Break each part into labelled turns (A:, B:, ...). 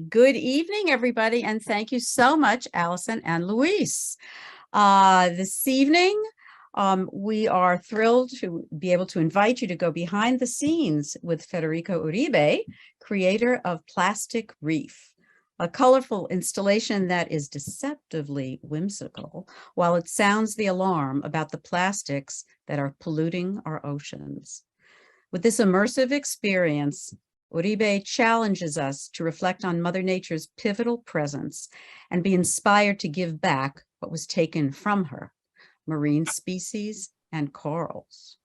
A: Good evening, everybody, and thank you so much, Allison and Luis. This evening, we are thrilled to be able to invite you to go behind the scenes with Federico Uribe, creator of Plastic Reef, a colorful installation that is deceptively whimsical, while it sounds the alarm about the plastics that are polluting our oceans. With this immersive experience, Uribe challenges us to reflect on Mother Nature's pivotal presence and be inspired to give back what was taken from her, marine species and corals.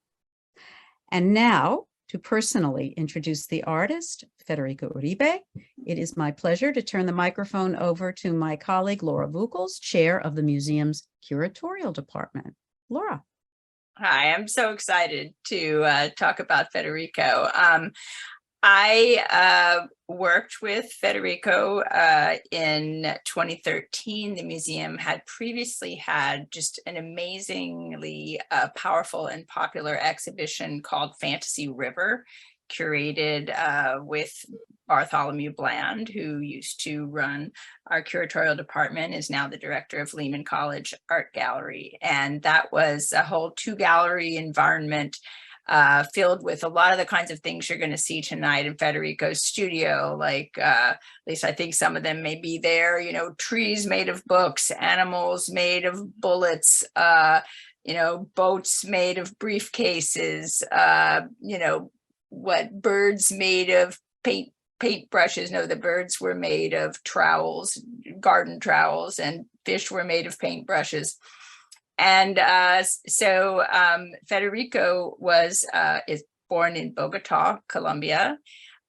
A: And now, to personally introduce the artist, Federico Uribe, it is my pleasure to turn the microphone over to my colleague, Laura Vukels, chair of the museum's curatorial department. Laura.
B: Hi, I'm so excited to talk about Federico. I worked with Federico in 2013. The museum had previously had just an amazingly powerful and popular exhibition called Fantasy River, curated with Bartholomew Bland, who used to run our curatorial department, is now the director of Lehman College Art Gallery. And that was a whole 2-gallery environment filled with a lot of the kinds of things you're going to see tonight in Federico's studio, like at least I think some of them may be there, you know, trees made of books, animals made of bullets, you know, boats made of briefcases, you know, what birds made of paintbrushes. No, the birds were made of trowels, garden trowels, and fish were made of paintbrushes. And so Federico is born in Bogota, Colombia,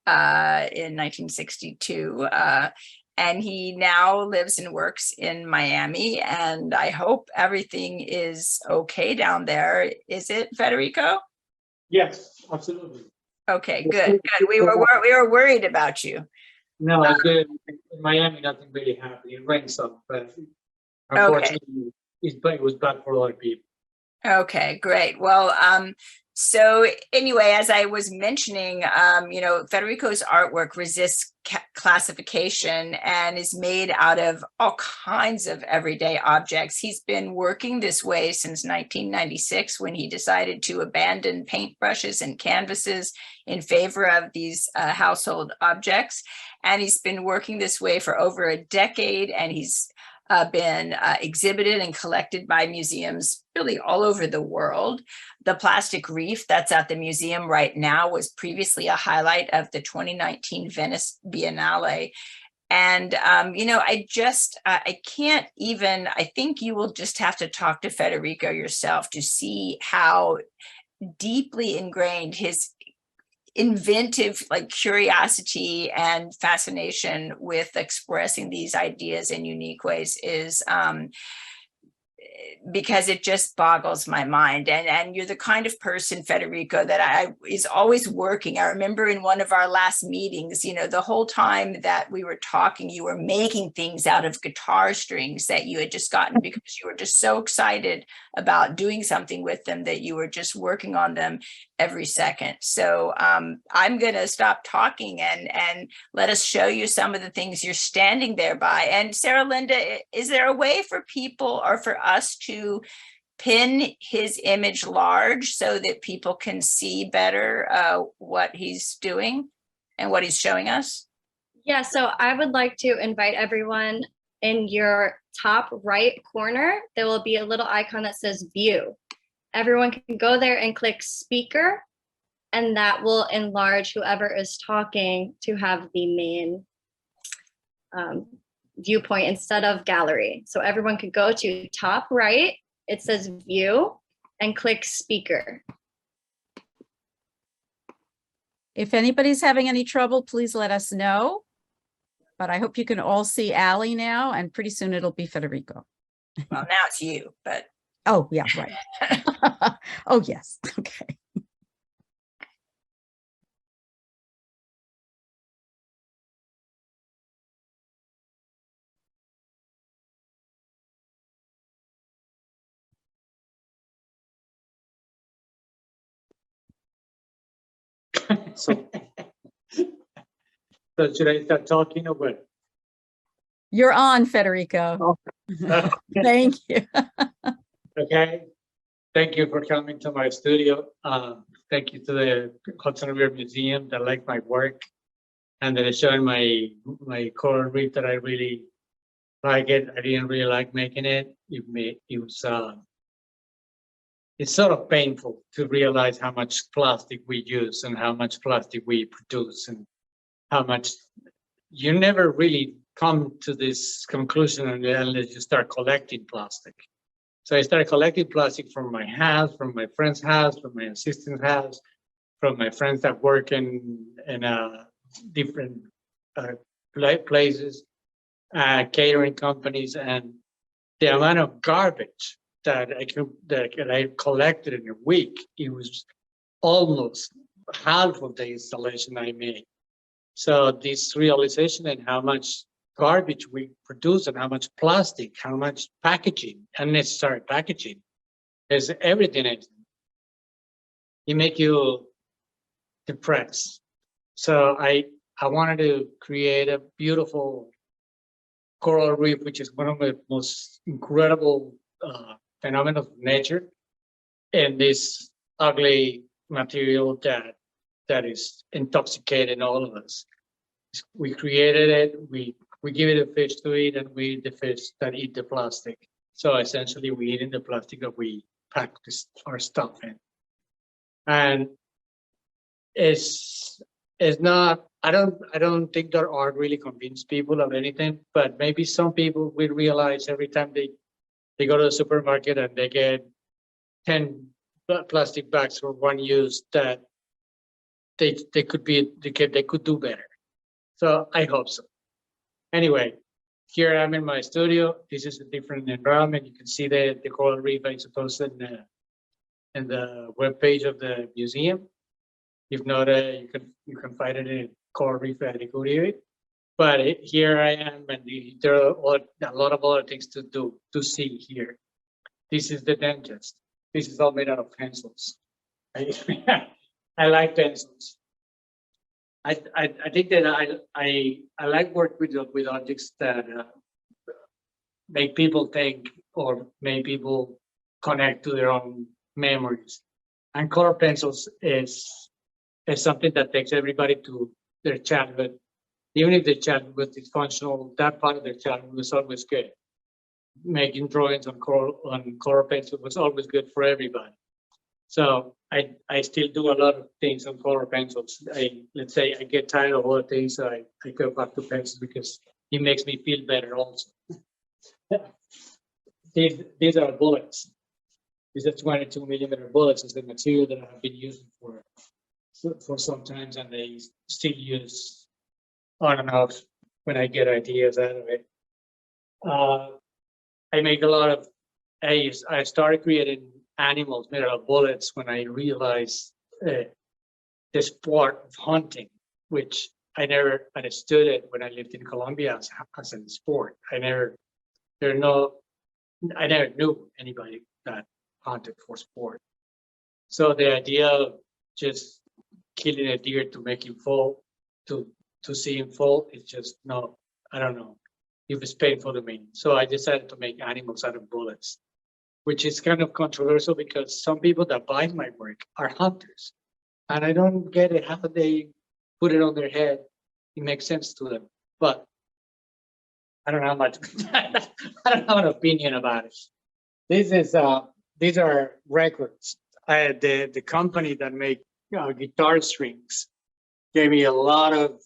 B: in 1962. And he now lives and works in Miami. And I hope everything is okay down there. Is it, Federico?
C: Yes, absolutely.
B: Okay, good. We were worried about you.
C: No, it's good. In Miami, nothing really happened. It rained some, but unfortunately, it was bad for a lot of people.
B: Okay, great. Well, so anyway, as I was mentioning, you know, Federico's artwork resists classification and is made out of all kinds of everyday objects. He's been working this way since 1996, when he decided to abandon paintbrushes and canvases in favor of these household objects. And he's been working this way for over a decade, and he's been exhibited and collected by museums really all over the world. The Plastic Reef that's at the museum right now was previously a highlight of the 2019 Venice Biennale. And, you know, I can't even, I think you will just have to talk to Federico yourself to see how deeply ingrained his inventive curiosity and fascination with expressing these ideas in unique ways is, because it just boggles my mind. And you're the kind of person, Federico, that is always working. I remember in one of our last meetings, you know, the whole time that we were talking, you were making things out of guitar strings that you had just gotten because you were just so excited about doing something with them that you were just working on them every second. So I'm going to stop talking and let us show you some of the things you're standing there by. And Sarah Linda, is there a way for people or for us to pin his image large so that people can see better what he's doing and what he's showing us?
D: Yeah, so I would like to invite everyone in your top right corner. There will be a little icon that says view. Everyone can go there and click speaker, and that will enlarge whoever is talking to have the main viewpoint instead of gallery. So everyone could go to top right, it says view, and click speaker.
A: If anybody's having any trouble, please let us know. But I hope you can all see Allie now, and pretty soon it'll be Federico.
B: Well, now it's you, but.
A: Oh, yeah, right. Oh, yes. Okay.
C: So should I start talking or what?
A: You're on, Federico.
C: Oh.
A: Thank you.
C: Okay. Thank you for coming to my studio. Thank you to the Hudson River Museum that liked my work and that is showing my coral reef that I really like it. I didn't really like making it. It's sort of painful to realize how much plastic we use and how much plastic we produce and how much you never really come to this conclusion unless you start collecting plastic. So I started collecting plastic from my house, from my friend's house, from my assistant's house, from my friends that work in different places, catering companies, and the amount of garbage that I collected in a week, it was almost half of the installation I made. So this realization and how much garbage we produce and how much plastic, how much packaging, unnecessary packaging, is everything. It make you depressed. So I wanted to create a beautiful coral reef, which is one of the most incredible phenomena of nature, and this ugly material that is intoxicating all of us. We created it, we give it a fish to eat, and we eat the fish that eat the plastic. So essentially we eat in the plastic that we pack our stuff in. And it's not, I don't think that art really convince people of anything, but maybe some people will realize every time they go to the supermarket and they get 10 plastic bags for one use that they could do better. So I hope so. Anyway, here I'm in my studio. This is a different environment. You can see the coral reef I suppose in the webpage of the museum. If not, you can find it in Coral Reef Federico Uribe. But here I am, and there are a lot of other things to see here. This is the dentist. This is all made out of pencils. I like pencils. I think that I like work with objects that make people think or make people connect to their own memories. And color pencils is something that takes everybody to their childhood. Even if their childhood was dysfunctional, that part of their childhood was always good. Making drawings on color pencil was always good for everybody. So I still do a lot of things on color pencils. Let's say I get tired of other things, so I go back to pencils because it makes me feel better also. These are bullets. These are 22 millimeter bullets. Is the material that I have been using for some times, and they still use on and off when I get ideas out of it. I make a lot of, I started creating animals made out of bullets when I realized the sport of hunting, which I never understood it when I lived in Colombia as a sport. I never knew anybody that hunted for sport. So the idea of just killing a deer to make him fall, to see him fall, is just no, I don't know. It was painful to me. So I decided to make animals out of bullets, which is kind of controversial because some people that buy my work are hunters. And I don't get it how they put it on their head. It makes sense to them. But I don't have much, I don't have an opinion about it. These are records. The company that make guitar strings gave me a lot of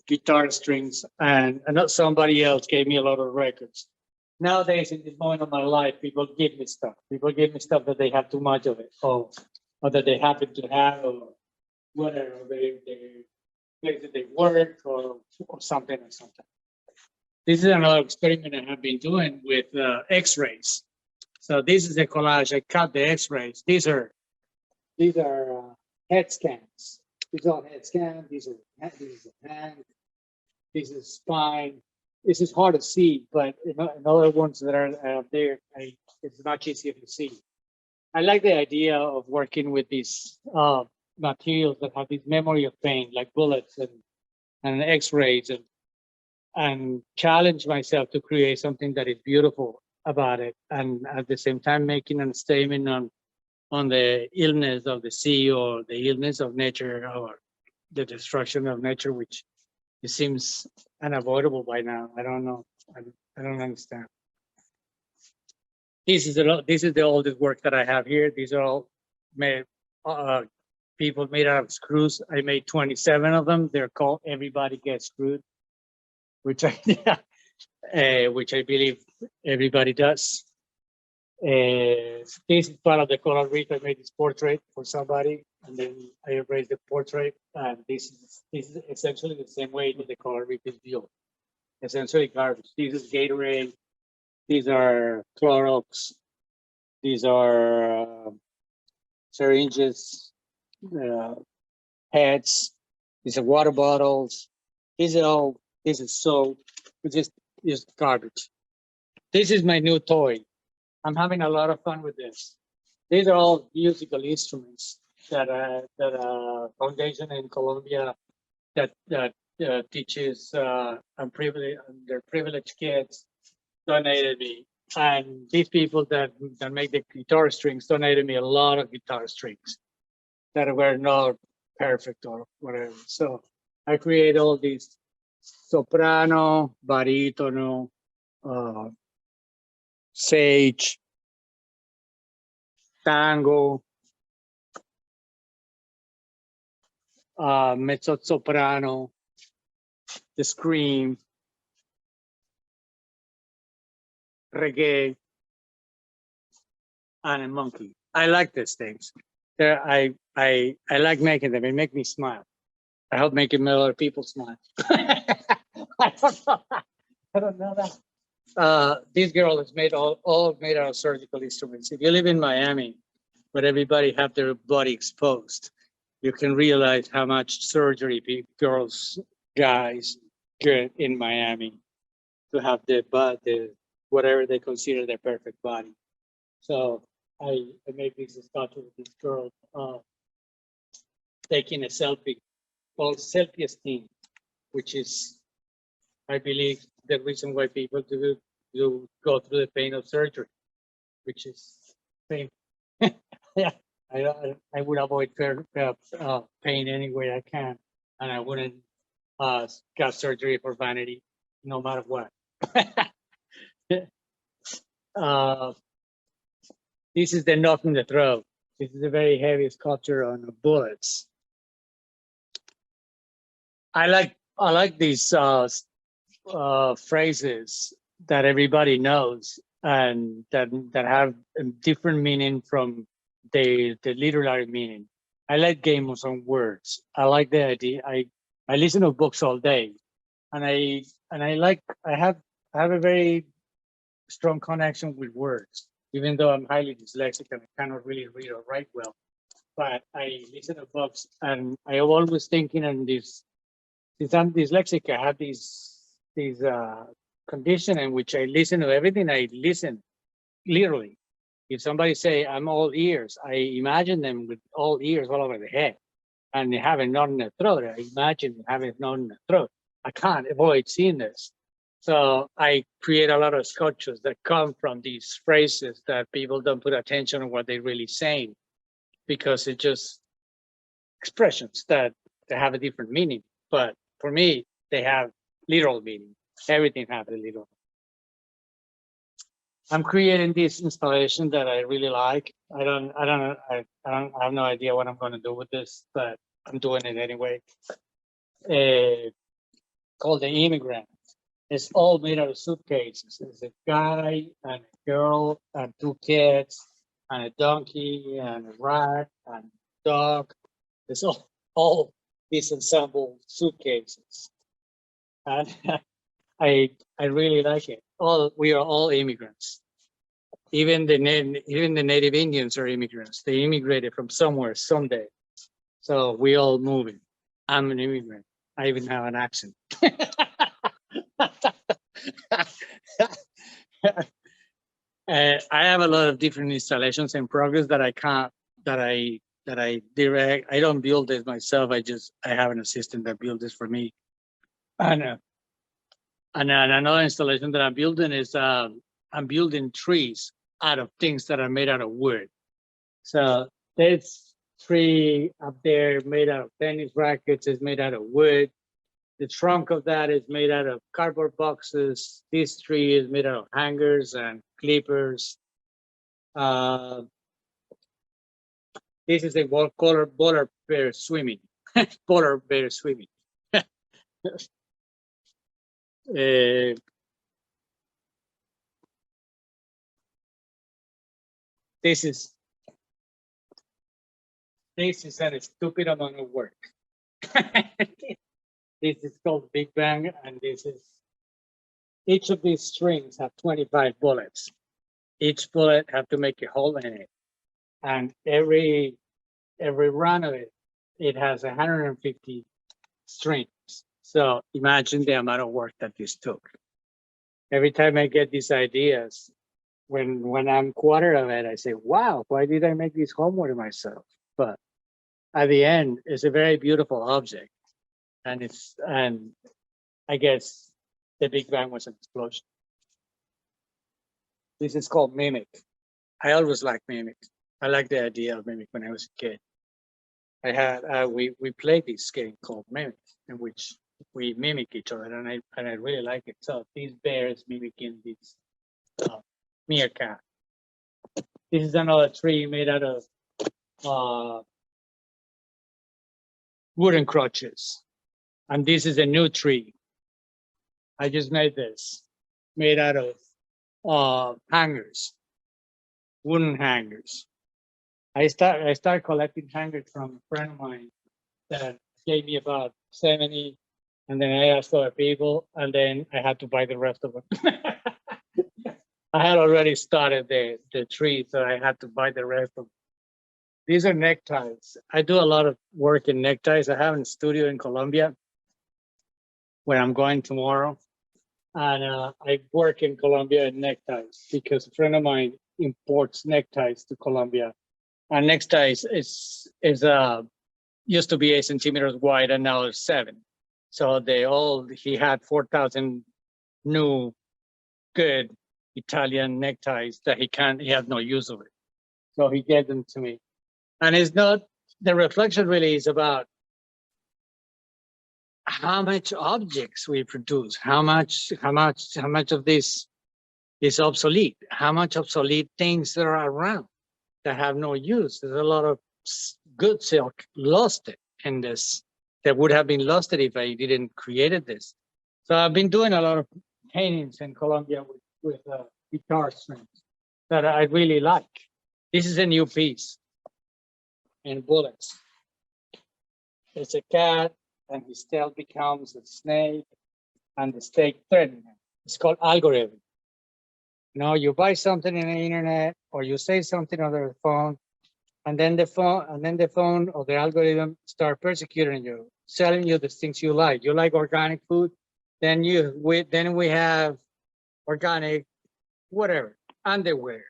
C: guitar strings, and not somebody else gave me a lot of records. Nowadays, in this moment of my life, people give me stuff. People give me stuff that they have too much of it, or that they happen to have, or whatever, they place that they work, or something or something. This is another experiment I have been doing with X-rays. So this is a collage. I cut the X-rays. These are head scans. These are head scans. This is a hand. This is spine. This is hard to see, but in other ones that are out there, it's much easier to see. I like the idea of working with these materials that have this memory of pain, like bullets and X-rays. And and challenge myself to create something that is beautiful about it, and at the same time making a statement on the illness of the sea or the illness of nature or the destruction of nature, which it seems unavoidable by now. I don't know. I don't understand. This is the oldest work that I have here. These are all made people made out of screws. I made 27 of them. They're called "Everybody Gets Screwed," which I which I believe everybody does. This is part of the coral reef. I made this portrait for somebody, and then I erased the portrait. And this is essentially the same way that the coral reef is built. Essentially garbage. This is Gatorade. These are Clorox. These are syringes, pads. These are water bottles. These are all. This is soap. It's just garbage. This is my new toy. I'm having a lot of fun with this. These are all musical instruments that a foundation in Colombia that teaches their privileged kids donated me, and these people that make the guitar strings donated me a lot of guitar strings that were not perfect or whatever. So I create all these soprano, baritono, sage, tango, mezzo soprano, the scream, reggae, and a monkey. I like these things. I like making them. They make me smile. I hope making other people smile. I don't know that. This girl is made all made out of surgical instruments. If you live in Miami, where everybody have their body exposed, you can realize how much surgery girls, guys get in Miami to have the whatever they consider their perfect body. So I made this statue with this girl taking a selfie called selfie esteem, which is, I believe, the reason why people do go through the pain of surgery, which is pain. Yeah, I would avoid pain any way I can, and I wouldn't get surgery for vanity, no matter what. This is the knot in the throat. This is a very heavy sculpture on bullets. I like these phrases that everybody knows and that have a different meaning from the literary meaning. I like games on words. I like the idea. I listen to books all day, and I have a very strong connection with words, even though I'm highly dyslexic and I cannot really read or write well. But I listen to books, and I always thinking on this. Since I'm dyslexic, I have these condition in which I listen to everything. I listen literally. If somebody say I'm all ears, I imagine them with all ears all over the head, and they have a knot in their throat. I imagine having a knot in their throat. I can't avoid seeing this. So I create a lot of sculptures that come from these phrases that people don't put attention on what they're really saying, because it's just expressions that they have a different meaning. But for me, they have literal meaning. Everything has a literal. I'm creating this installation that I really like. I have no idea what I'm going to do with this, but I'm doing it anyway. Called The Immigrant. It's all made out of suitcases. There's a guy and a girl and two kids and a donkey and a rat and a dog. It's all these ensemble suitcases. And I really like it. We are all immigrants. Even the native Indians are immigrants. They immigrated from somewhere someday. So we all moving. I'm an immigrant. I even have an accent. I have a lot of different installations in progress that I direct. I don't build this myself. I have an assistant that builds this for me. And And then another installation that I'm building is I'm building trees out of things that are made out of wood. So this tree up there made out of tennis rackets is made out of wood. The trunk of that is made out of cardboard boxes. This tree is made out of hangers and clippers. This is a polar bear swimming. Polar bear swimming. This is a stupid amount of work. This is called Big Bang, and this is each of these strings have 25 bullets. Each bullet have to make a hole in it, and every run of it, it has 150 strings. So imagine the amount of work that this took. Every time I get these ideas, when I'm quarter of it, I say, wow, why did I make this homework myself? But at the end, it's a very beautiful object. And I guess the Big Bang was an explosion. This is called Mimic. I always liked Mimic. I liked the idea of Mimic when I was a kid. I had we played this game called Mimic, in which we mimic each other, and I really like it. So these bears mimicking this meerkat. This is another tree made out of wooden crutches, and this is a new tree. I just made this, made out of hangers, wooden hangers. I started collecting hangers from a friend of mine that gave me about 70, and then I asked other people, and then I had to buy the rest of them. I had already started the tree, so I had to buy the rest of them. These are neckties. I do a lot of work in neckties. I have a studio in Colombia where I'm going tomorrow. And I work in Colombia in neckties because a friend of mine imports neckties to Colombia. And neckties is used to be 8 centimeters wide, and now it's 7. So he had 4,000 new good Italian neckties that he has no use of it. So he gave them to me. And it's not, the reflection really is about how much objects we produce, how much of this is obsolete, how much obsolete things there are around that have no use. There's a lot of good silk lost it in this that would have been lost it if I didn't created this. So I've been doing a lot of paintings in Colombia with guitar strings that I really like. This is a new piece in bullets. It's a cat, and his tail becomes a snake, and the snake threatens him. It's called algorithm. You buy something in the internet, or you say something on the phone, and then the phone or the algorithm start persecuting you, selling you the things you like. You like organic food, then we have organic whatever underwear,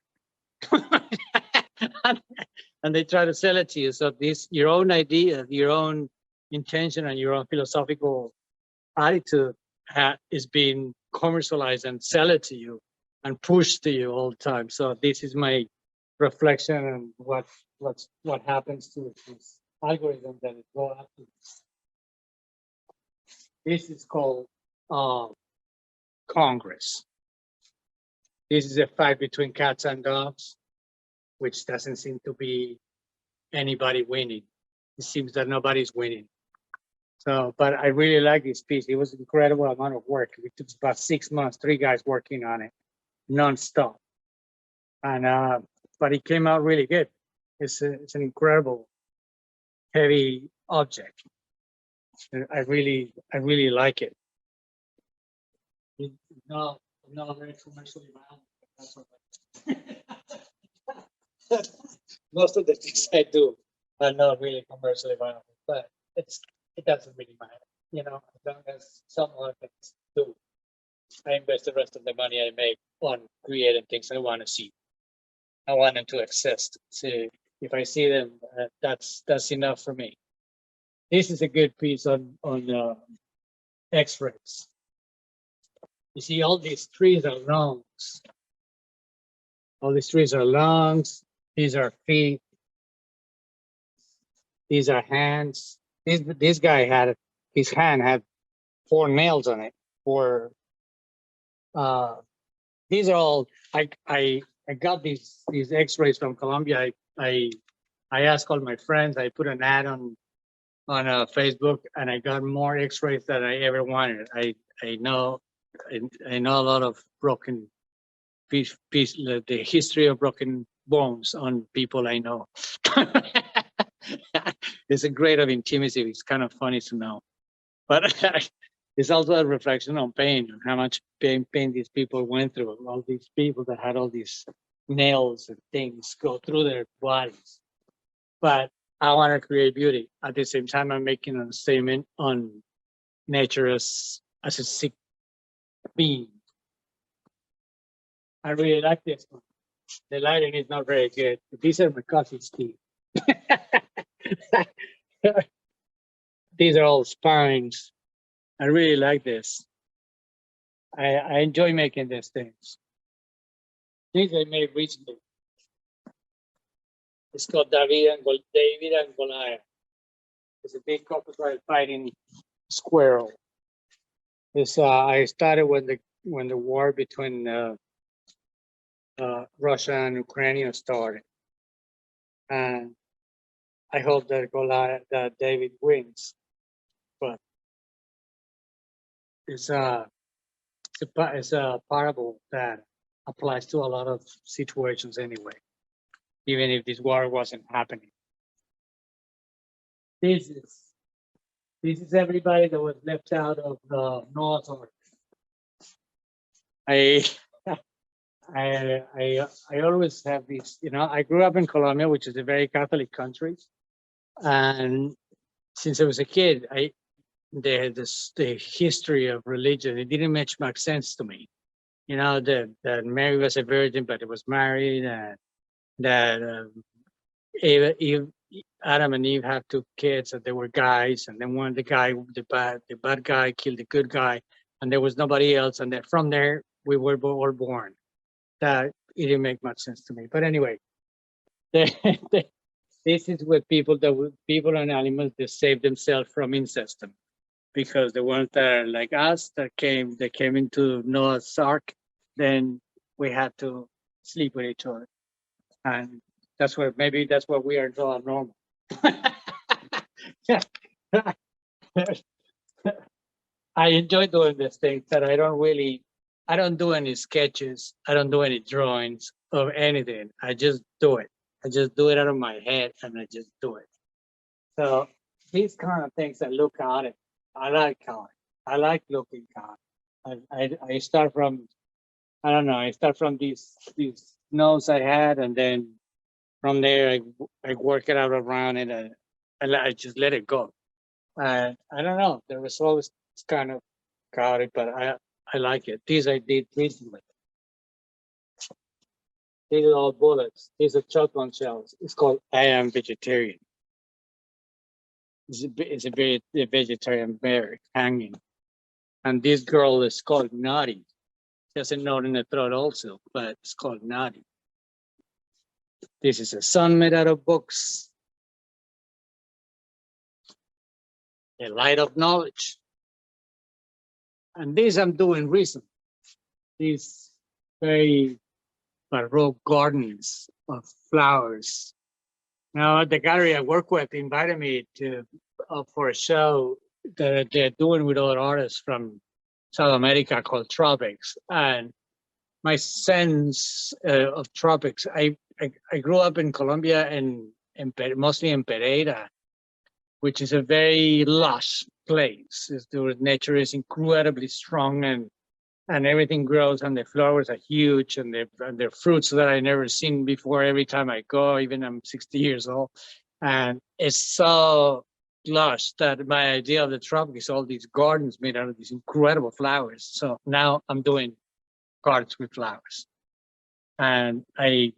C: and they try to sell it to you. So your own idea, your own intention, and your own philosophical attitude is being commercialized and sell it to you and pushed to you all the time. So this is my reflection on what happens to this algorithm that is brought up to this. This is called Congress. This is a fight between cats and dogs, which doesn't seem to be anybody winning. It seems that nobody's winning. So, but I really like this piece. It was an incredible amount of work. It took about 6 months, 3 guys working on it, nonstop. And but it came out really good. It's an incredible, heavy object. I really like it. It's not very commercially violent. That's what most of the things I do are not really commercially violent, but it doesn't really matter, as long as someone can do. I invest the rest of the money I make on creating things I want to see. I want them to exist. So if I see them, that's enough for me. This is a good piece on X-rays. You see, all these trees are lungs. All these trees are lungs. These are feet. These are hands. This guy had his hand had 4 nails on it. Uh, these are all. I got these X-rays from Colombia. I asked all my friends. I put an ad on Facebook, and I got more X-rays than I ever wanted. I know I know a lot of broken the history of broken bones on people I know. It's a grade of intimacy. It's kind of funny to know, but it's also a reflection on pain, and how much pain these people went through. All these people that had all these nails and things go through their bodies. But I want to create beauty. At the same time, I'm making a statement on nature as a sick being. I really like this one. The lighting is not very good. These are my cousin's teeth. These are all spines. I really like this. I enjoy making these things. These I made recently. It's called David and Goliath. It's a big crocodile fighting squirrel. It's I started when the war between Russia and Ukraine started, and I hope that David wins. But it's a parable that applies to a lot of situations anyway, even if this war wasn't happening. This is everybody that was left out of the Noah's Ark. I always have these, I grew up in Colombia, which is a very Catholic country, and since I was a kid, the history of religion, it didn't make much sense to me. That Mary was a virgin, but it was married, and that Adam and Eve had 2 kids, and they were guys, and then the bad guy killed the good guy, and there was nobody else, and then from there we were all born. That it didn't make much sense to me. But anyway, this is with people and animals that save themselves from incest, because the ones that are like us that came into Noah's Ark, then we had to sleep with each other, and maybe that's what we are so normal. I enjoy doing these things that I don't do any sketches. I don't do any drawings of anything. I just do it. I just do it out of my head, and I just do it. So these kind of things that look at it, I like art. I like looking at it. I start from, I don't know, I start from these notes I had, and then from there I work it out around it, and I just let it go. I don't know, the result is kind of chaotic, but I like it. These I did recently. These are all bullets. These are shotgun shells. It's called I Am Vegetarian. It's a vegetarian bear hanging. And this girl is called Naughty. She has a note in the throat also, but it's called Naughty. This is a sun made out of books. A light of knowledge. And this I'm doing recently. These very baroque gardens of flowers. Now, the gallery I work with invited me for a show that they're doing with other artists from South America called Tropics. And my sense of tropics, I grew up in Colombia and mostly in Pereira, which is a very lush place. The nature is incredibly strong, and everything grows, and the flowers are huge, and they're fruits that I never seen before. Every time I go, even I'm 60 years old, and it's so lush that my idea of the tropic is all these gardens made out of these incredible flowers. So now I'm doing gardens with flowers, and I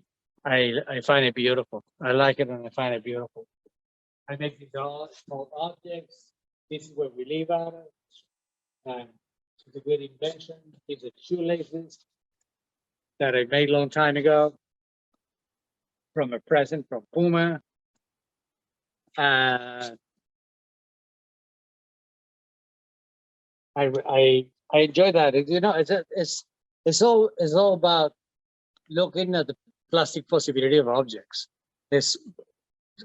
C: find it beautiful. I like it, and I find it beautiful. I make these all small objects. This is where we live out of, and It's a good invention. These are shoelaces that I made a long time ago from a present from Puma. I enjoy that. You know, it's all about looking at the plastic possibility of objects. It's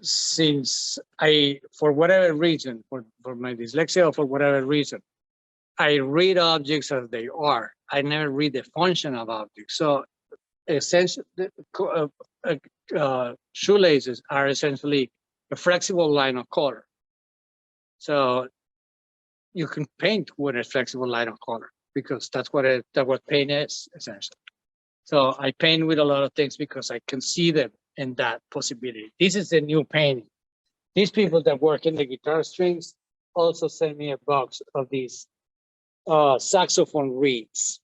C: since for whatever reason, for my dyslexia or for whatever reason, I read objects as they are. I never read the function of objects. So essentially, shoelaces are essentially a flexible line of color. So you can paint with a flexible line of color because that's what paint is essentially. So I paint with a lot of things because I can see them in that possibility. This is a new painting. These people that work in the guitar strings also sent me a box of these saxophone reeds.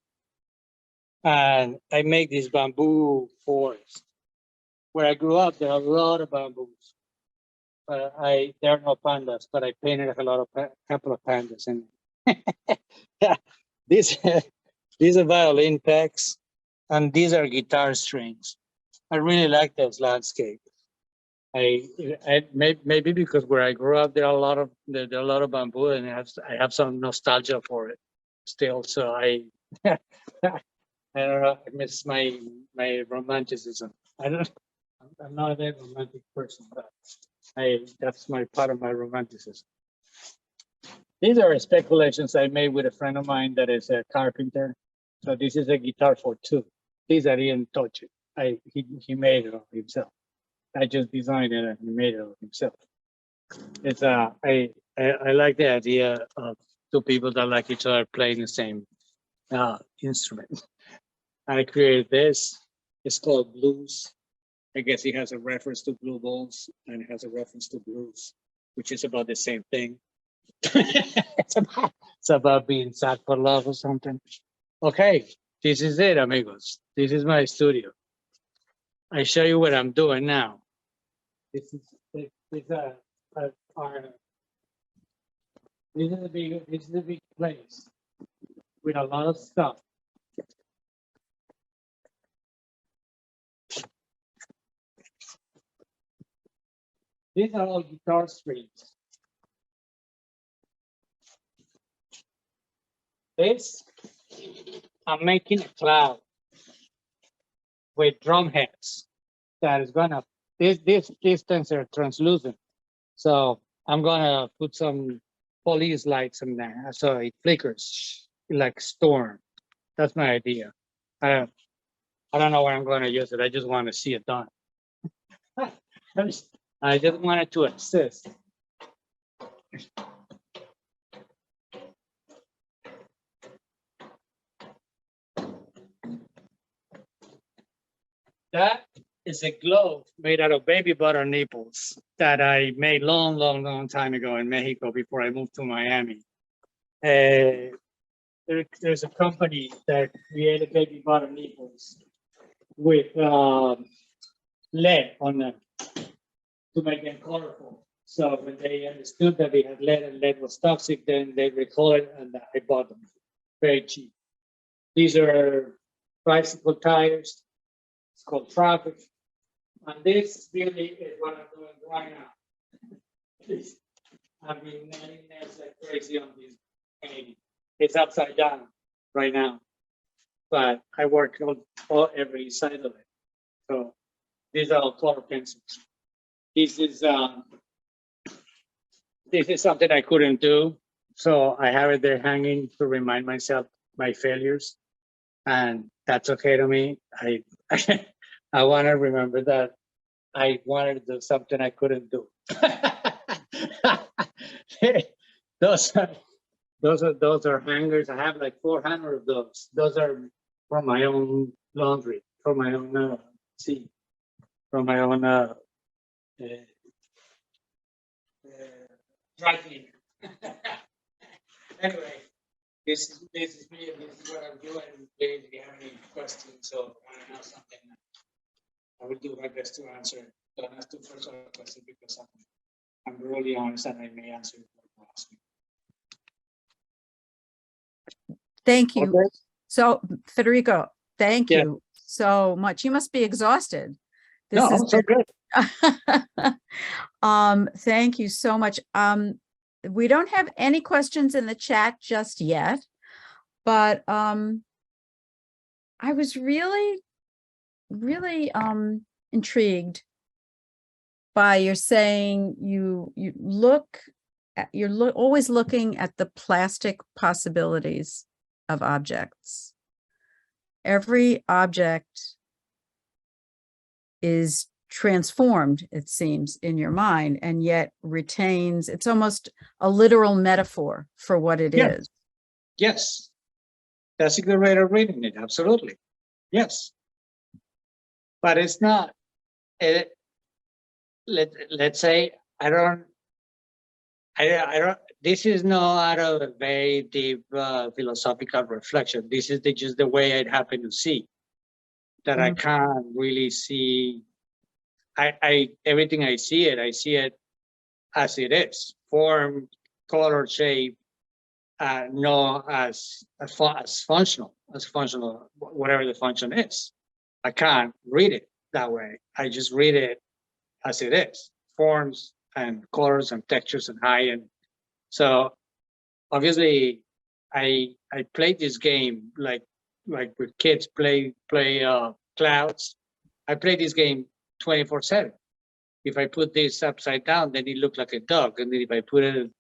C: And I make this bamboo forest. Where I grew up, there are a lot of bamboos. But there are no pandas, but I painted a couple of pandas. And yeah, these are violin pecks, and these are guitar strings. I really like those landscapes. Maybe because where I grew up, there are a lot of bamboo, and I have some nostalgia for it still. So I don't know. I miss my romanticism. I'm not a very romantic person, but that's my part of my romanticism. These are speculations I made with a friend of mine that is a carpenter. So this is a guitar for two. These I didn't touch it. He made it himself. I just designed it and he made it himself. It's I like the idea of two people that like each other playing the same instrument. I created this. It's called blues. I guess it has a reference to blue balls and it has a reference to blues, which is about the same thing. It's about being sad for love or something. Okay, this is it, amigos. This is my studio. I show you what I'm doing now. This is a big place with a lot of stuff. These are all guitar strings. This, I'm making a cloud with drum heads that is gonna, these things are translucent. So I'm gonna put some police lights in there so it flickers like storm. That's my idea. I don't know where I'm gonna use it. I just want to see it done. I just wanted to assist. That is a glove made out of baby butter nipples that I made long time ago in Mexico before I moved to Miami. There's a company that created baby butter nipples with lead on them to make them colorful. So when they understood that they had lead and lead was toxic, then they recalled it and I bought them very cheap. These are bicycle tires. It's called traffic. And this really is what I'm doing right now. I've been nailing nails like crazy on this painting. It's upside down right now, but I work on every side of it. So these are all color pencils. This is something I couldn't do, so I have it there hanging to remind myself my failures, and that's okay to me. I want to remember that I wanted to do something I couldn't do. Those are hangers. I have like 400 of those. Those are from my own laundry, from my own from my own dry cleaner. Anyway, this is me. This is what I'm doing. If you have any questions or want to know something, I will do my best to answer. Don't ask too first question because I'm really honest and I may answer what you ask me.
A: Thank you.
C: Okay.
A: So Federico, thank
C: Yeah.
A: you so much. You must be exhausted. This
C: No,
A: has
C: so good.
A: thank you so much. We don't have any questions in the chat just yet, but I was really intrigued by your saying you're always looking at the plastic possibilities of objects. Every object is transformed, it seems, in your mind, and yet retains, it's almost a literal metaphor for what it
C: Yeah.
A: is.
C: Yes. That's a good way of reading it. Absolutely. Yes. But it's not, let's say, I don't, this is not out of a very deep philosophical reflection. This is just the way it happened to see that I
A: Mhm.
C: can't really see. Everything I see it as it is, form, color, shape, no as functional, whatever the function is. I can't read it that way. I just read it as it is, forms and colors and textures and height. And so obviously I played this game like with kids play clouds. I play this game 24/7. If I put this upside down, then it looks like a dog. And then if I put it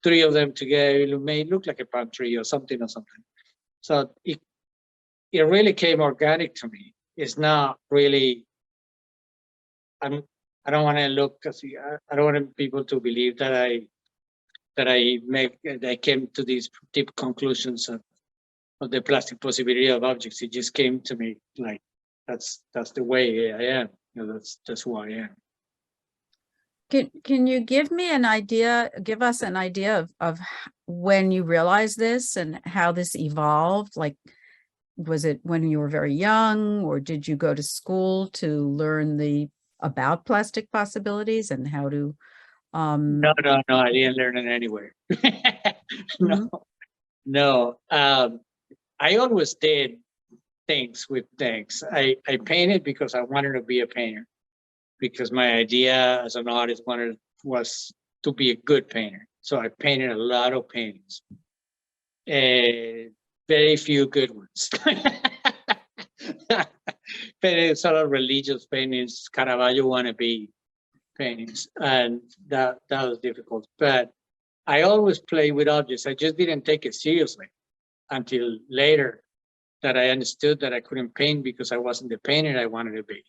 C: three of them together, it may look like a palm tree or something. So it really came organic to me. It's not really, I don't want to look, I don't want people to believe that I came to these deep conclusions of the plastic possibility of objects. It just came to me like, that's the way I am. That's who I am.
A: Can you give us an idea of when you realized this and how this evolved? Like, was it when you were very young, or did you go to school to learn about plastic possibilities and how to
C: No, I didn't learn it anywhere.
A: Mhm.
C: No. I always did things with things. I painted because I wanted to be a painter, because my idea as an artist was to be a good painter. So I painted a lot of paintings, very few good ones. Painted sort of religious paintings, Caravaggio wannabe paintings, and that was difficult. But I always play with objects. I just didn't take it seriously until later that I understood that I couldn't paint because I wasn't the painter I wanted to be.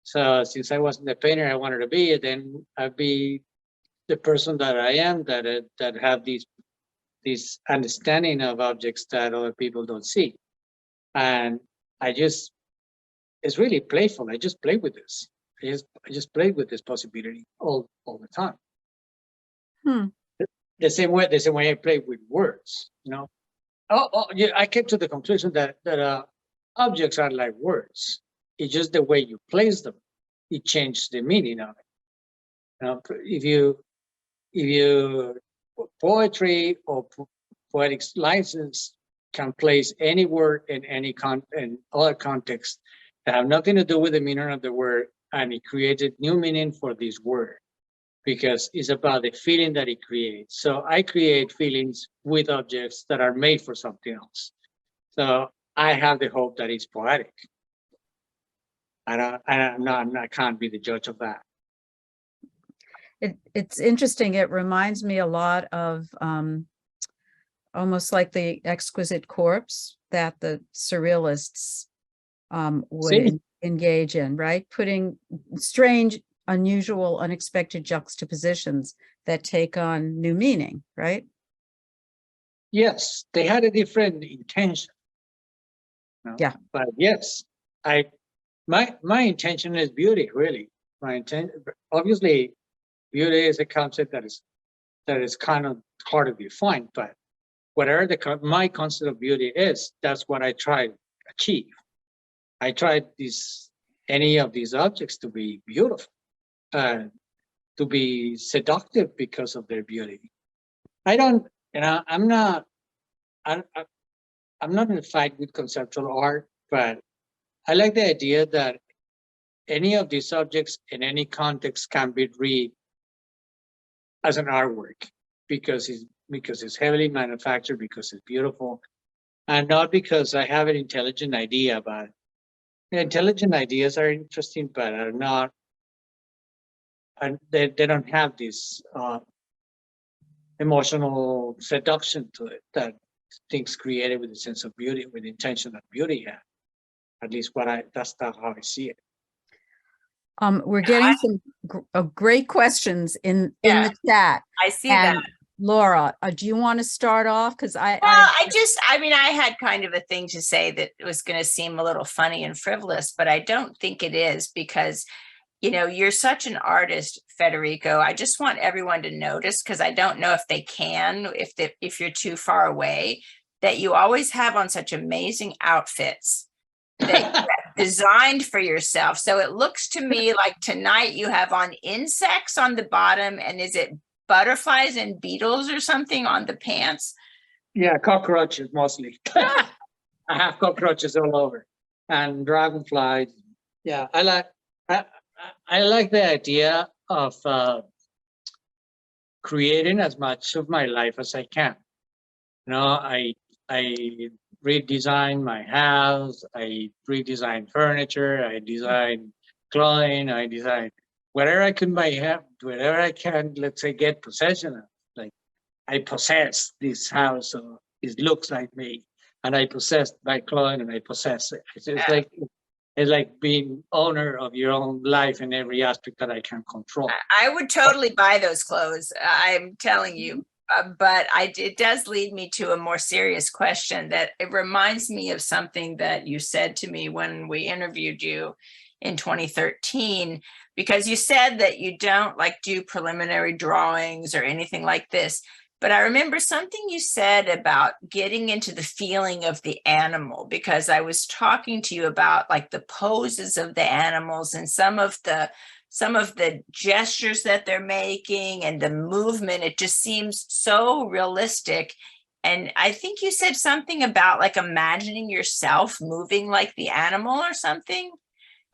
C: So since I wasn't the painter I wanted to be, then I'd be the person that I am, that have this understanding of objects that other people don't see. And it's really playful. I just play with this. I just play with this possibility all the time.
A: Hmm.
C: The same way I play with words, yeah, I came to the conclusion that objects are like words. It's just the way you place them. It changes the meaning of it. If you poetry or poetic license can place any word in in other context that have nothing to do with the meaning of the word, and it created new meaning for this word because it's about the feeling that it creates. So I create feelings with objects that are made for something else. So I have the hope that it's poetic. I can't be the judge of that.
A: It's interesting. It reminds me a lot of almost like the exquisite corpse that the surrealists would engage in, right? Putting strange, unusual, unexpected juxtapositions that take on new meaning, right?
C: Yes, they had a different intention.
A: Yeah.
C: But yes, my intention is beauty, really. My intent, obviously, beauty is a concept that is kind of hard to define, but whatever my concept of beauty is, that's what I try to achieve. I tried any of these objects to be beautiful, to be seductive because of their beauty. I'm not I'm not in a fight with conceptual art, but I like the idea that any of these subjects in any context can be read as an artwork because it's heavily manufactured, because it's beautiful, and not because I have an intelligent idea. But intelligent ideas are interesting, but are not, and they don't have this emotional seduction to it that things created with a sense of beauty, with intention of beauty have. At least that's not how I see it.
A: We're getting some great questions in the chat.
B: I see
A: And
B: that.
A: Laura, do you want to start off? Because
B: Well, I mean, I had kind of a thing to say that was going to seem a little funny and frivolous, but I don't think it is, because, you know, you're such an artist, Federico. I just want everyone to notice, because I don't know if they can, if you're too far away, that you always have on such amazing outfits that you have designed for yourself. So it looks to me like tonight you have on insects on the bottom, and is it butterflies and beetles or something on the pants?
C: Yeah, cockroaches mostly. I have cockroaches all over, and dragonflies. Yeah, I like the idea of creating as much of my life as I can. You know, I redesign my house, I redesign furniture, I design clothing, I design whatever I can whatever I can, let's say, get possession of. Like, I possess this house, so it looks like me, and I possess my clothing, and I possess it. It's like being owner of your own life in every aspect that I can control.
B: I would totally buy those clothes, I'm telling you. But it does lead me to a more serious question, that it reminds me of something that you said to me when we interviewed you in 2013, because you said that you don't like do preliminary drawings or anything like this. But I remember something you said about getting into the feeling of the animal, because I was talking to you about like the poses of the animals and some of the gestures that they're making and the movement. It just seems so realistic. And I think you said something about like imagining yourself moving like the animal or something.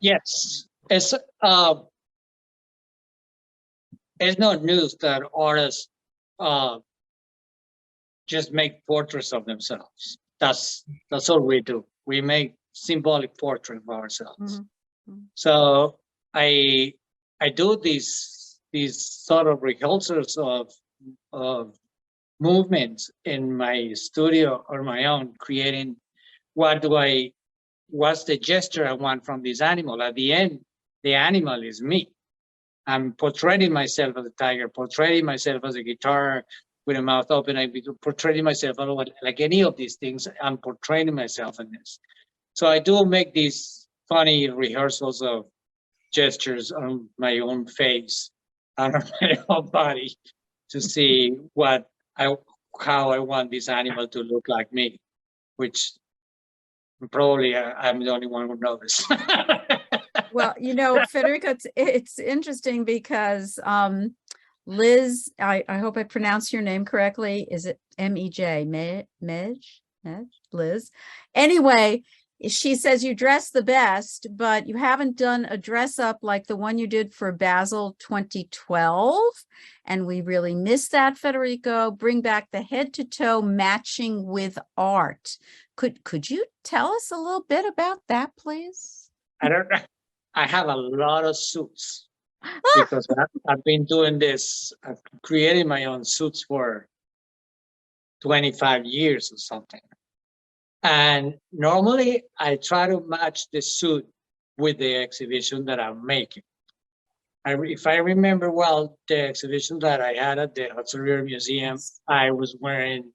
C: Yes, it's not news that artists just make portraits of themselves. That's all we do. We make symbolic portrait of ourselves.
A: Mhm.
C: So I do these sort of rehearsals of movements in my studio or my own, creating what's the gesture I want from this animal. At the end, the animal is me. I'm portraying myself as a tiger, portraying myself as a guitar with a mouth open. I'm portraying myself, like any of these things, I'm portraying myself in this. So I do make these funny rehearsals of gestures on my own face and on my own body to see how I want this animal to look like me, which probably I'm the only one who knows.
A: Well, you know, Federico, it's interesting because Liz, I hope I pronounced your name correctly. Is it M-E-J? Mej? Liz. Anyway, she says you dress the best, but you haven't done a dress up like the one you did for Basel 2012. And we really miss that, Federico. Bring back the head to toe matching with art. Could you tell us a little bit about that, please?
C: I don't know. I have a lot of suits because I've been doing this, I've created my own suits for 25 years or something. And normally I try to match the suit with the exhibition that I'm making. If I remember well, the exhibition that I had at the Hudson River Museum, I was wearing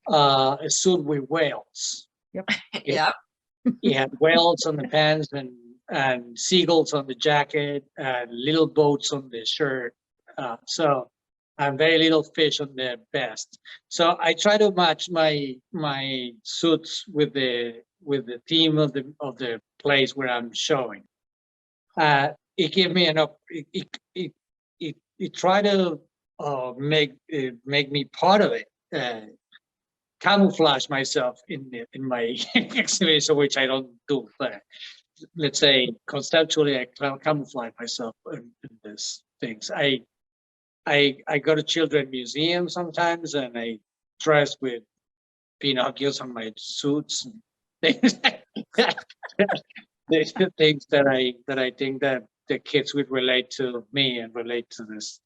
C: a suit with whales.
A: Yep.
B: Yep.
C: He had whales on the pants and seagulls on the jacket and little boats on the shirt. And very little fish on the vest. So I try to match my suits with the theme of the place where I'm showing. It gave me it tried to make me part of it. camouflage myself in my exhibition, which I don't do, but let's say conceptually, I camouflage myself in these things. I go to children museums sometimes, and I dress with Pinocchios on my suits and things like that. There's the things that I think that the kids would relate to me and relate to this.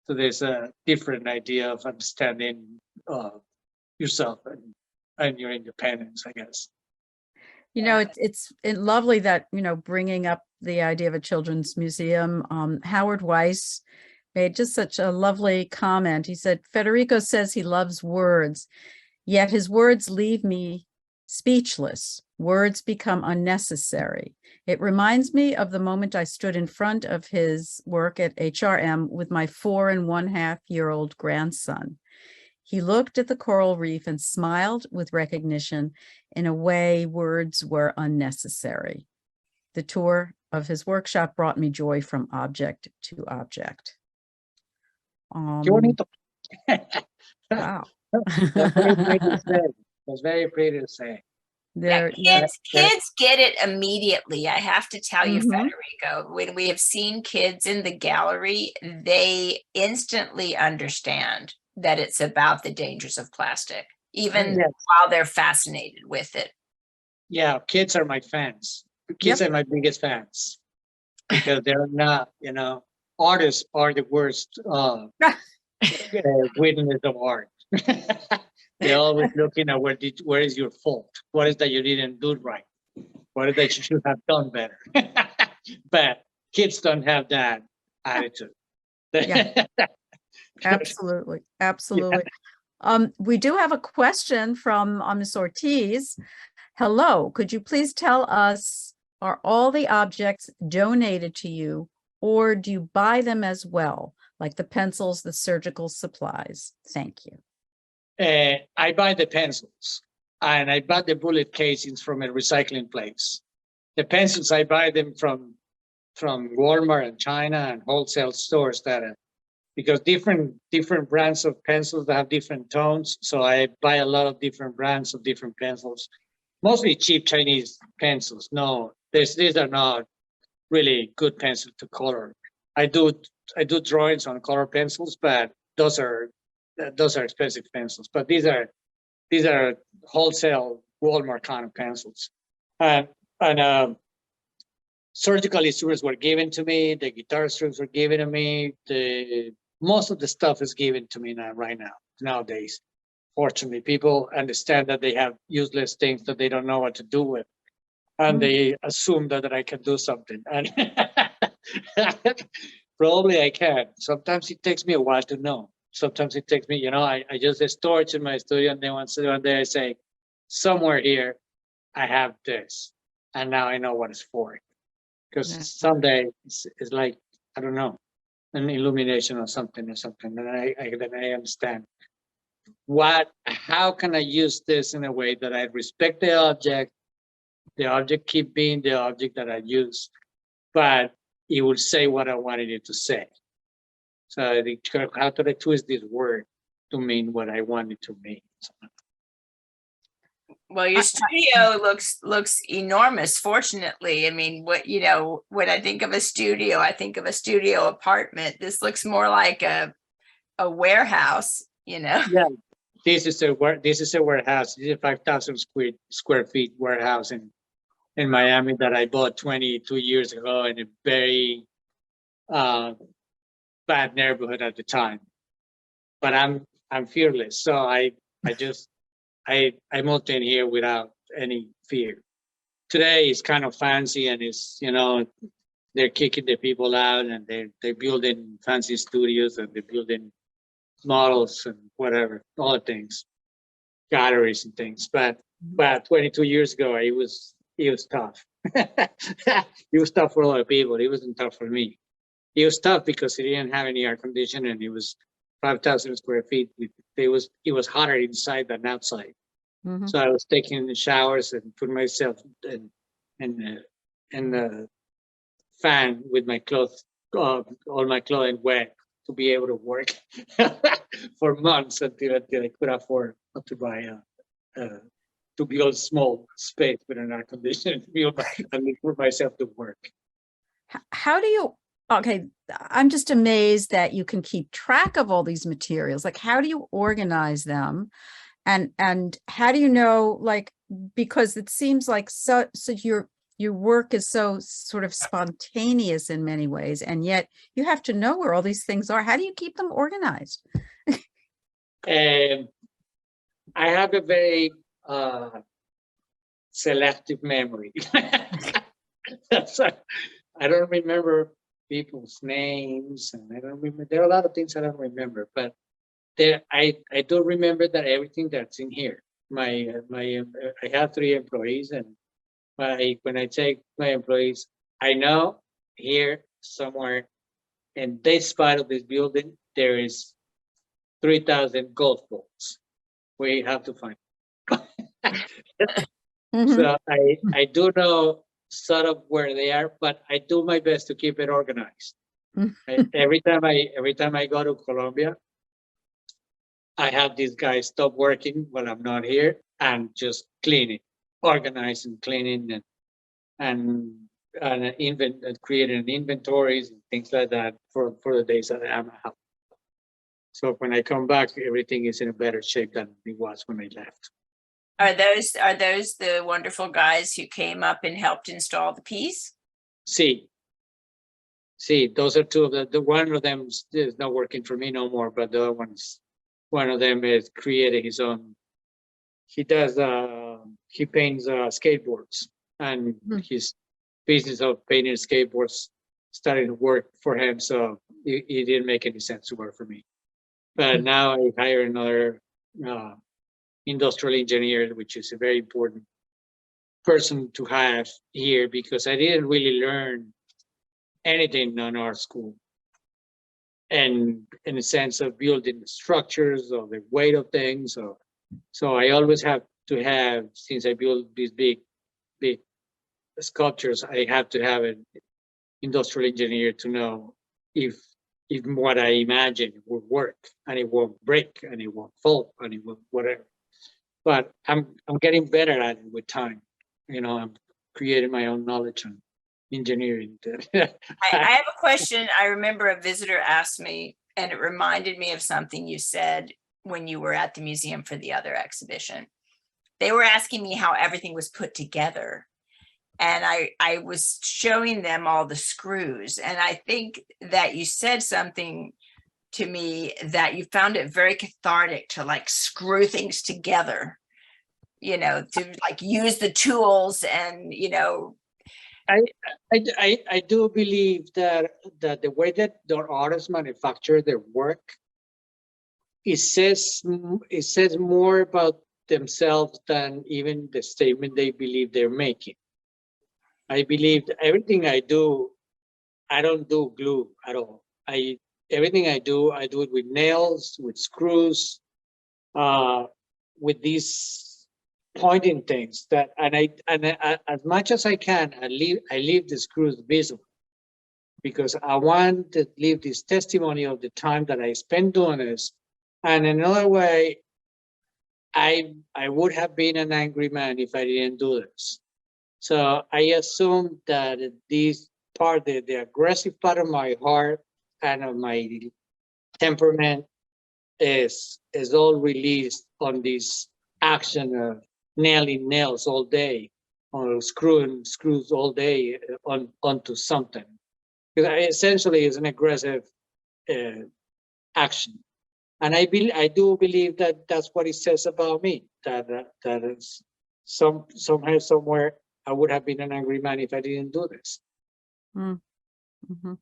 C: So there's a different idea of understanding yourself and your independence, I guess.
A: You know, it's lovely that, you know, bringing up the idea of a children's museum. Howard Weiss made just such a lovely comment. He said, Federico says he loves words, yet his words leave me speechless. Words become unnecessary. It reminds me of the moment I stood in front of his work at HRM with my 4.5-year-old grandson. He looked at the coral reef and smiled with recognition in a way words were unnecessary. The tour of his workshop brought me joy from object to object.
C: Qué bonito.
A: Wow.
C: That's very pretty to say. That's very pretty to say.
B: Yeah,
A: Yeah.
B: kids get it immediately. I have to tell you,
A: Mhm.
B: Federico, when we have seen kids in the gallery, they instantly understand that it's about the dangers of plastic, even
C: Yes.
B: while they're fascinated with it.
C: Yeah, kids are my fans. Kids are my biggest fans because they're not, you know, artists are the worst witness of art. They're always looking at where is your fault? What is that you didn't do right? What is that you should have done better? But kids don't have that attitude.
A: Yeah. Absolutely. Absolutely. We do have a question from Ms. Ortiz. Hello, could you please tell us, are all the objects donated to you, or do you buy them as well, like the pencils, the surgical supplies? Thank you.
C: I buy the pencils, and I buy the bullet casings from a recycling place. The pencils, I buy them from Walmart and China and wholesale stores because different brands of pencils that have different tones. So I buy a lot of different brands of different pencils, mostly cheap Chinese pencils. No, these are not really good pencils to color. I do drawings on color pencils, but those are expensive pencils. But these are wholesale Walmart kind of pencils, and surgical instruments were given to me. The guitar strings were given to me. Most of the stuff is given to me nowadays. Fortunately, people understand that they have useless things that they don't know what to do with, and they assume that I can do something. And probably I can. Sometimes it takes me a while to know. Sometimes it takes me, you know, I just store it in my studio, and then one day I say, somewhere here, I have this, and now I know what it's for. Because someday it's like, I don't know, an illumination or something, and then I understand how can I use this in a way that I respect the object keep being the object that I use, but it will say what I wanted it to say. So I think, how do I twist this word to mean what I want it to mean?
B: Well, your studio looks enormous. Fortunately, I mean, when I think of a studio, I think of a studio apartment. This looks more like a warehouse, you know.
C: Yeah, this is a warehouse. This is a 5,000 square feet warehouse in Miami that I bought 22 years ago in a very bad neighborhood at the time. But I'm fearless, so I moved in here without any fear. Today it's kind of fancy, and it's, you know, they're kicking the people out, and they're building fancy studios, and they're building models and whatever, all the things, galleries and things. But 22 years ago, it was tough. It was tough for a lot of people. It wasn't tough for me. It was tough because it didn't have any air conditioning, and it was 5,000 square feet. It was hotter inside than outside. So I was taking the showers and putting myself in the fan with my clothes, all my clothing wet, to be able to work for months until I could afford to buy to build small space with an air conditioner to build and for myself to work.
A: How do you, okay, I'm just amazed that you can keep track of all these materials. Like, how do you organize them? And how do you know, like, because it seems like so your work is so sort of spontaneous in many ways, and yet you have to know where all these things are. How do you keep them organized?
C: I have a very selective memory. So I don't remember people's names, and I don't remember. There are a lot of things I don't remember, but I do remember that everything that's in here. I have 3 employees, and when I take my employees, I know here somewhere in this part of this building there is 3,000 golf balls. We have to find.
A: Mhm.
C: So I do know sort of where they are, but I do my best to keep it organized. Every time I go to Colombia, I have these guys stop working when I'm not here and just cleaning, organizing, cleaning, and creating inventories and things like that for the days that I'm out. So when I come back, everything is in a better shape than it was when I left.
B: Are those the wonderful guys who came up and helped install the piece?
C: See, those are 2 of the one of them is not working for me no more, but the other one of them is created his own. He does he paints skateboards, and his business of painting skateboards started to work for him, so it didn't make any sense to work for me. But now I hire another industrial engineer, which is a very important person to have here, because I didn't really learn anything in our school, and in the sense of building structures or the weight of things. So I always have to have, since I build these big sculptures, I have to have an industrial engineer to know if what I imagine will work, and it won't break, and it won't fall, and it won't whatever. But I'm getting better at it with time. I'm creating my own knowledge on engineering.
B: I have a question. I remember a visitor asked me, and it reminded me of something you said when you were at the museum for the other exhibition. They were asking me how everything was put together. And I was showing them all the screws. And I think that you said something to me that you found it very cathartic to like screw things together, to like use the tools and,
C: I do believe that the way that the artists manufacture their work, it says more about themselves than even the statement they believe they're making. I believe that everything I do, I don't do glue at all. Everything I do it with nails, with screws, with these pointing things as much as I can, I leave the screws visible, because I want to leave this testimony of the time that I spent doing this. And another way, I would have been an angry man if I didn't do this. So I assume that this part, the aggressive part of my heart and of my temperament is all released on this action of nailing nails all day, or screwing screws all day onto something. Because essentially it's an aggressive action. And I do believe that that's what it says about me, that is somehow, somewhere, I would have been an angry man if I didn't do this.
A: Mm-hmm.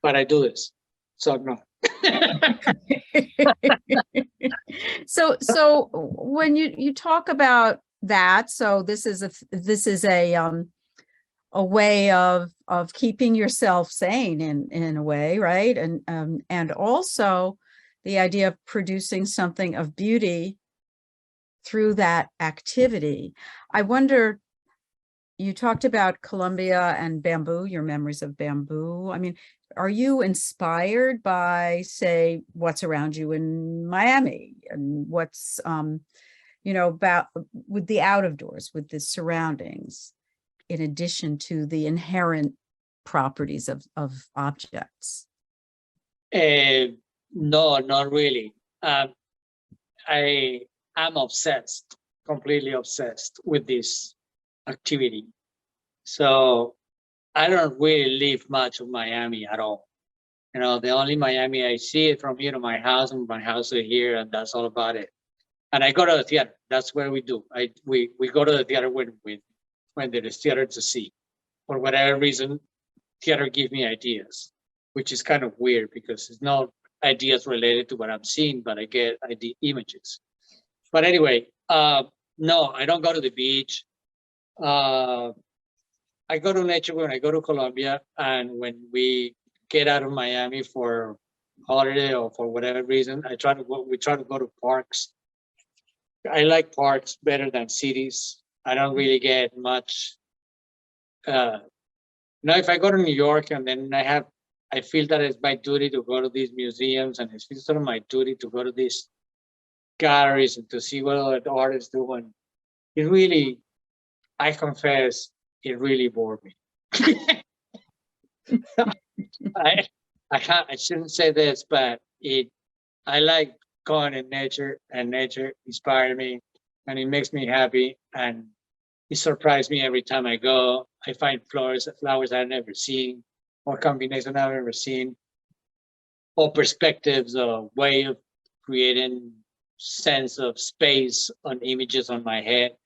C: But I do this, so I'm not.
A: So when you talk about that, so this is a way of keeping yourself sane in a way, right? And also the idea of producing something of beauty through that activity. I wonder, you talked about Colombia and bamboo, your memories of bamboo. I mean, are you inspired by, say, what's around you in Miami, and what's about with the out of doors, with the surroundings, in addition to the inherent properties of objects?
C: No, not really. I am obsessed, completely obsessed with this activity. So I don't really leave much of Miami at all. The only Miami I see it from here to my house, and my house is here, and that's all about it. And I go to the theater. That's where we do. We go to the theater when there is theater to see. For whatever reason, theater gives me ideas, which is kind of weird because it's not ideas related to what I'm seeing, but I get images. But anyway, no, I don't go to the beach. I go to nature when I go to Colombia, and when we get out of Miami for holiday or for whatever reason, we try to go to parks. I like parks better than cities. I don't really get much. If I go to New York and then I feel that it's my duty to go to these museums, and it's sort of my duty to go to these galleries and to see what other artists do. And it really, I confess, it really bored me. I shouldn't say this, but I like going in nature, and nature inspired me, and it makes me happy, and it surprised me every time I go. I find flowers I've never seen, or combination I've never seen, or perspectives, or way of creating sense of space on images on my head.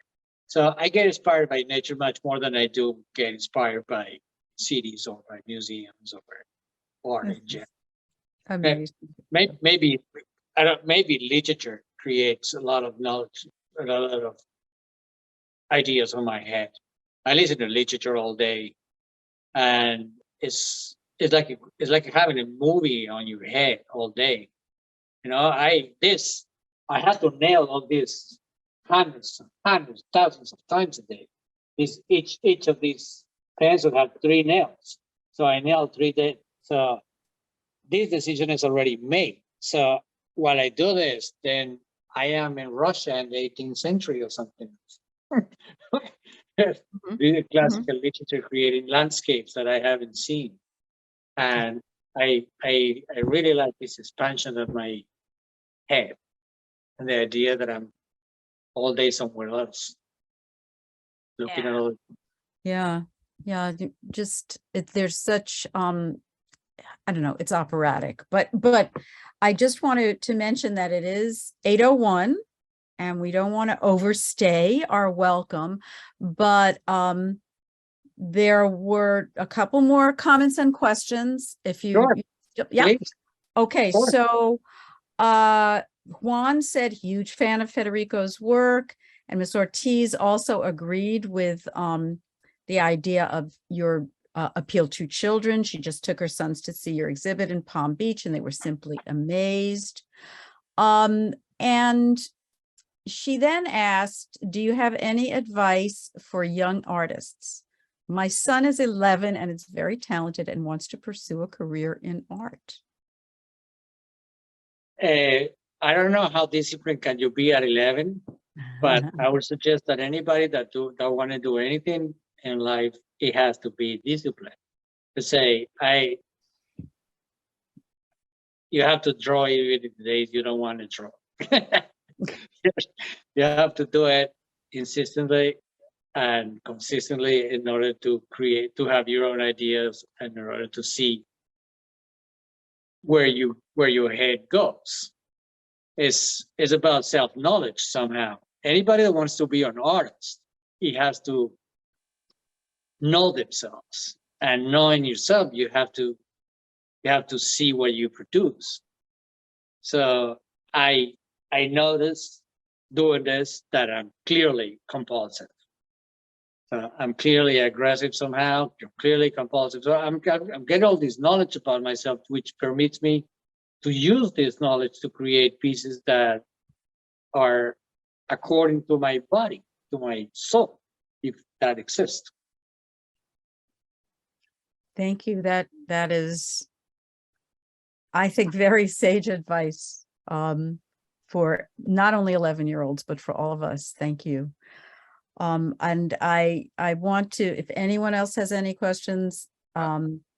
C: So I get inspired by nature much more than I do get inspired by cities or by museums or in general.
A: Amazing.
C: Maybe literature creates a lot of knowledge, a lot of ideas on my head. I listen to literature all day, and it's like having a movie on your head all day. I have to nail all this hundreds, thousands of times a day. Each of these pencils have 3 nails, so I nail 3 days. So this decision is already made. So while I do this, then I am in Russia in the 18th century or something. Really classical literature creating landscapes that I haven't seen. And I really like this expansion of my head and the idea that I'm all day somewhere else looking at all.
A: Yeah. There's such I don't know, it's operatic, but I just wanted to mention that it is 8:01 and we don't want to overstay our welcome, but there were a couple more comments and questions. If you,
C: Sure.
A: yeah.
C: Please.
A: Okay.
C: Sure.
A: So Juan said huge fan of Federico's work, and Ms. Ortiz also agreed with the idea of your appeal to children. She just took her sons to see your exhibit in Palm Beach, and they were simply amazed. And she then asked, do you have any advice for young artists? My son is 11 and is very talented and wants to pursue a career in art.
C: I don't know how disciplined can you be at 11, but I would suggest that anybody that want to do anything in life, it has to be disciplined. To say, you have to draw even in the days you don't want to draw. You have to do it insistently and consistently in order to have your own ideas, and in order to see where your head goes. It's about self-knowledge somehow. Anybody that wants to be an artist, he has to know themselves, and knowing yourself, you have to see what you produce. So I noticed doing this that I'm clearly compulsive. I'm clearly aggressive somehow. I'm clearly compulsive. So I'm getting all this knowledge about myself, which permits me to use this knowledge to create pieces that are according to my body, to my soul, if that exists.
A: Thank you. That is, I think, very sage advice. for not only 11-year-olds, but for all of us. Thank you. And I want to, if anyone else has any questions,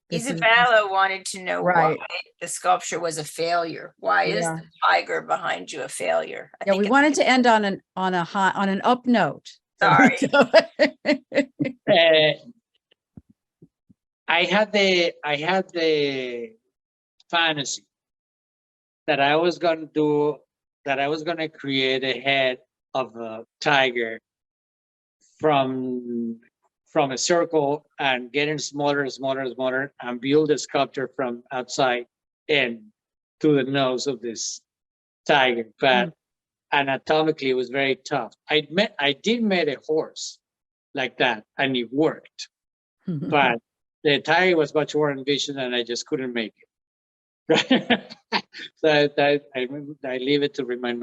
A: this is
B: Isabella wanted to know
A: right.
B: why the sculpture was a failure. Why is
A: Yeah.
B: the tiger behind you a failure? I
A: Yeah,
B: think
A: we
B: it's-
A: wanted to end on an up note.
B: Sorry.
C: I had the fantasy that I was gonna create a head of a tiger from a circle and getting smaller and smaller and smaller and build a sculpture from outside in to the nose of this tiger. But anatomically it was very tough. I did make a horse like that and it worked. But the tiger was much more ambitious and I just couldn't make it. So I leave it to remind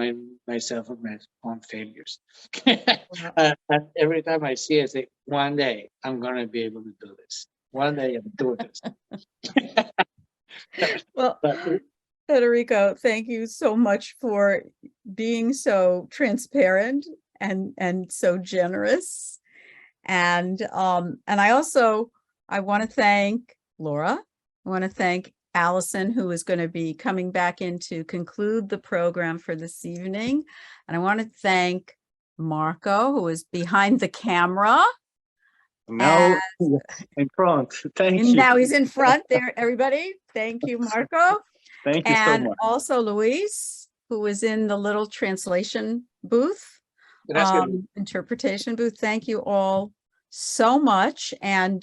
C: myself of my own failures. And every time I see it, I say, one day I'm going to be able to do this. One day I'm doing this.
A: Well,
C: But-
A: Federico, thank you so much for being so transparent and so generous. And I want to thank Laura. I want to thank Allison, who is going to be coming back in to conclude the program for this evening. And I want to thank Marco, who is behind the camera.
E: Now in front. Thank
A: And
E: you.
A: now he's in front there, everybody. Thank you, Marco.
E: Thank you so
A: And
E: much.
A: also Luis, who is in the little translation booth, interpretation booth. Thank you all so much. And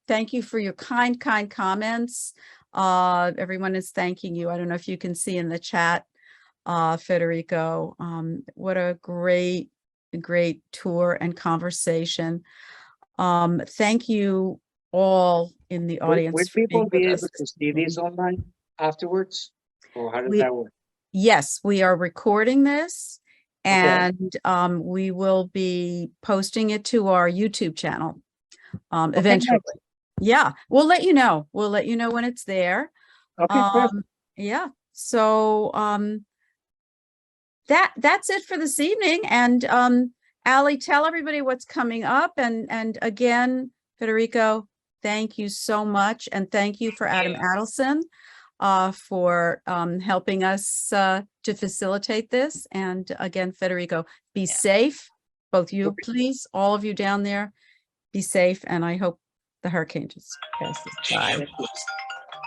A: thank you for your kind comments. Everyone is thanking you. I don't know if you can see in the chat, Federico, what a great tour and conversation. Thank you all in the audience.
C: Will
A: for
C: people
A: being
C: be
A: with
C: able
A: us
C: to
A: this
C: see
A: evening.
C: this online afterwards? Or how does
A: We-
C: that work?
A: Yes, we are recording this
C: Okay.
A: and we will be posting it to our YouTube channel eventually.
C: nice.
A: Yeah, we'll let you know. We'll let you know when it's there.
C: Okay, perfect.
A: Yeah, so that's it for this evening. And Ali, tell everybody what's coming up. And again, Federico, thank you so much. And thank you for Adam Adelson for helping us to facilitate this. And again, Federico, be safe, both you, please, all of you down there, be safe. And I hope the hurricane just passes by.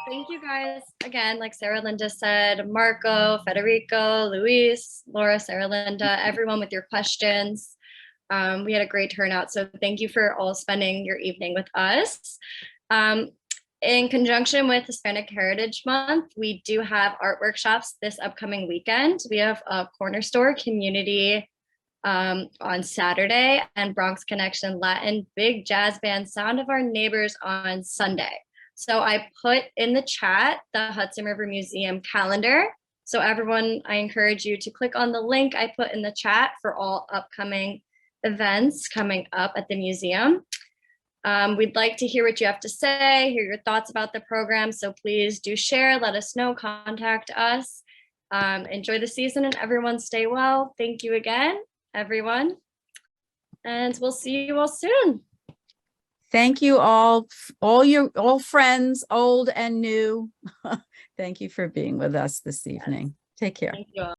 D: Thank you guys again, like Sarah Linda said, Marco, Federico, Luis, Laura, Sarah Linda, everyone with your questions. We had a great turnout. So thank you for all spending your evening with us. In conjunction with Hispanic Heritage Month, we do have art workshops this upcoming weekend. We have a Corner Store community on Saturday and Bronx Connection Latin Big Jazz Band Sound of Our Neighbors on Sunday. So I put in the chat the Hudson River Museum calendar. So everyone, I encourage you to click on the link I put in the chat for all upcoming events coming up at the museum. We'd like to hear what you have to say, hear your thoughts about the program. So please do share, let us know, contact us. Enjoy the season and everyone stay well. Thank you again, everyone. And we'll see you all soon.
A: Thank you all friends, old and new. Thank you for being with us this evening. Take care.
D: Thank you all.